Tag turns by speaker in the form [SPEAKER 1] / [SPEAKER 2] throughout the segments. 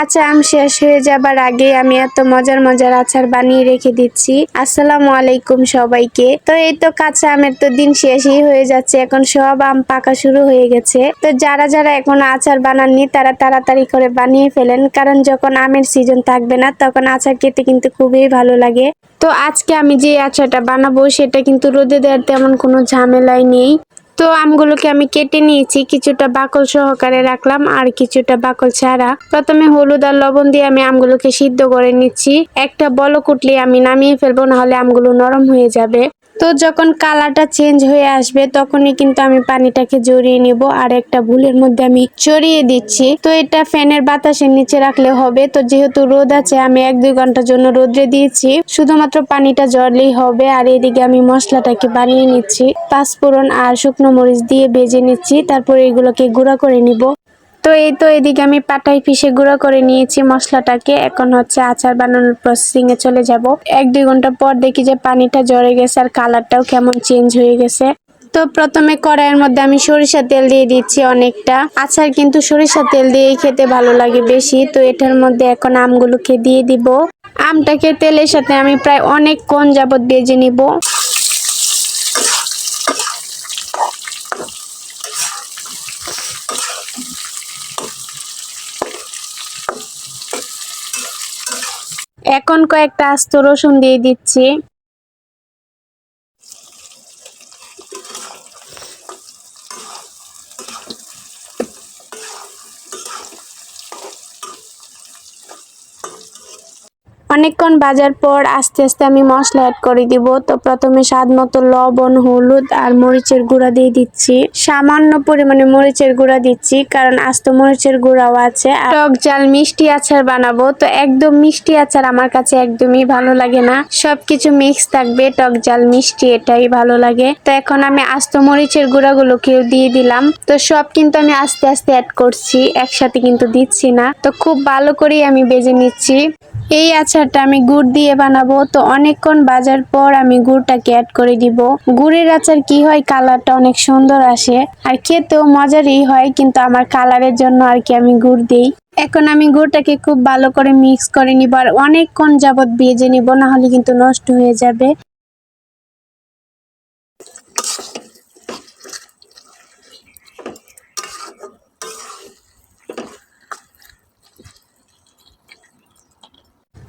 [SPEAKER 1] কাঁচা আম শেষ হয়ে যাবার আগে আমি এত মজার মজার আচার বানিয়ে রেখে দিচ্ছি। আসসালামু আলাইকুম সবাইকে। তো এই তো কাঁচা আমের তো দিন শেষই হয়ে যাচ্ছে, এখন সব আম পাকা শুরু হয়ে গেছে। তো যারা যারা এখন আচার বানাননি তারা তাড়াতাড়ি করে বানিয়ে ফেলেন, কারণ যখন আমের সিজন থাকবে না তখন আচার খেতে কিন্তু খুবই ভালো লাগে। তো আজকে আমি যে আচারটা বানাবো সেটা কিন্তু রোদে দেওয়ার তেমন কোনো ঝামেলাই নেই। তো আমগুলোকে আমি কেটে নিয়েছি, কিছুটা বাকল সহকারে রাখলাম আর কিছুটা বাকল ছাড়া। প্রথমে হলুদ আর লবণ দিয়ে আমি আমগুলোকে সিদ্ধ করে নিচ্ছি। একটা বলক উঠলে আমি নামিয়ে ফেলবো, নাহলে আমগুলো নরম হয়ে যাবে। তো যখন কালারটা চেঞ্জ হয়ে আসবে তখনই কিন্তু আমি পানিটাকে জড়িয়ে নিব, আর একটা ভুলের মধ্যে আমি ছড়িয়ে দিচ্ছি। তো এটা ফ্যানের বাতাসের নিচে রাখলে হবে। তো যেহেতু রোদ আছে, আমি 1-2 ঘন্টার জন্য রোদ্রে দিয়েছি, শুধুমাত্র পানিটা ঝরলেই হবে। আর এদিকে আমি মশলাটাকে বানিয়ে নিচ্ছি, পাঁচফোড়ন আর শুকনো মরিচ দিয়ে ভেজে নিচ্ছি, তারপর এগুলোকে গুঁড়া করে নিব। তো এই তো এদিকে আমি পাটায় পিষে গুঁড়ো করে নিয়েছি মশলাটাকে। এখন হচ্ছে আচার বানানোর প্রসেসিং এ চলে যাব। 1-2 ঘন্টা পর দেখি যে পানিটা ঝরে গেছে আর কালারটাও কেমন চেঞ্জ হয়ে গেছে। তো প্রথমে কড়াইয়ের মধ্যে আমি সরিষা তেল দিয়ে দিচ্ছি অনেকটা। আচার কিন্তু সরিষা তেল দিয়েই খেতে ভালো লাগে বেশি। তো এটার মধ্যে এখন আমগুলোকে দিয়ে দিব। আমটাকে তেলের সাথে আমি প্রায় অনেকক্ষণ যাবত ভেজে নিব। এখন কয়েকটা আস্ত রসুন দিয়ে দিচ্ছি। অনেকক্ষণ ভাজার পর আস্তে আস্তে আমি মশলা অ্যাড করে দিব। তো প্রথমে স্বাদ মতো লবণ, হলুদ আর মরিচের গুঁড়া দিয়ে দিচ্ছি। সামান্য পরিমাণে মরিচের গুঁড়া দিচ্ছি, কারণ আস্ত মরিচের গুঁড়াও আছে। টক ঝাল মিষ্টি আচার বানাবো, তো একদম মিষ্টি আচার আমার কাছে একদমই ভালো লাগে না। সবকিছু মিক্স থাকবে, টক ঝাল মিষ্টি, এটাই ভালো লাগে। তো এখন আমি আস্ত মরিচের গুঁড়াগুলোকেও দিয়ে দিলাম। তো সব কিন্তু আমি আস্তে আস্তে অ্যাড করছি, একসাথে কিন্তু দিচ্ছি না। তো খুব ভালো করেই আমি ভেজে নিচ্ছি। এই আচারটা আমি গুড় দিয়ে বানাবো। তো অনেকক্ষণ ভাজার পর আমি গুড়টাকে অ্যাড করে দিব। গুড়ের আচার কি হয়, কালারটা অনেক সুন্দর আসে আর খেতেও মজারই হয়, কিন্তু আমার কালারের জন্য আর কি আমি গুড় দিই। এখন আমি গুড়টাকে খুব ভালো করে মিক্স করে নিব আর অনেকক্ষণ যাবত ভেজে নিব, না হলে কিন্তু নষ্ট হয়ে যাবে।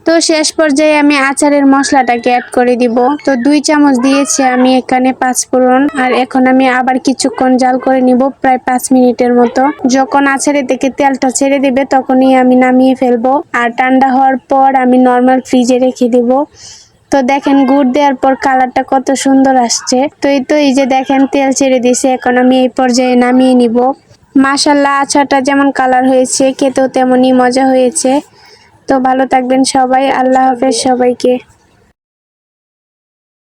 [SPEAKER 1] তো শেষ পর্যায়ে আমি আচারের মশলাটাকে অ্যাড করে দিব। তো 2 চামচ দিয়েছি আমি এখানে পাঁচফোড়ন। আর এখন আমি আবার কিছুক্ষণ জাল করে নিব, প্রায় 5 মিনিটের মতো। যখন আচারে থেকে তেলটা ছেড়ে দিবে তখনই আমি নামিয়ে ফেলবো, আর ঠান্ডা হওয়ার পর আমি নর্মাল ফ্রিজে রেখে দিব। তো দেখেন গুড় দেওয়ার পর কালারটা কত সুন্দর আসছে। তো এই যে দেখেন তেল ছেড়ে দিয়েছে, এখন আমি এই পর্যায়ে নামিয়ে নিব। মাশাআল্লাহ, আচারটা যেমন কালার হয়েছে খেতেও তেমনই মজা হয়েছে। তো ভালো থাকবেন সবাই, আল্লাহ হাফেজ সবাইকে।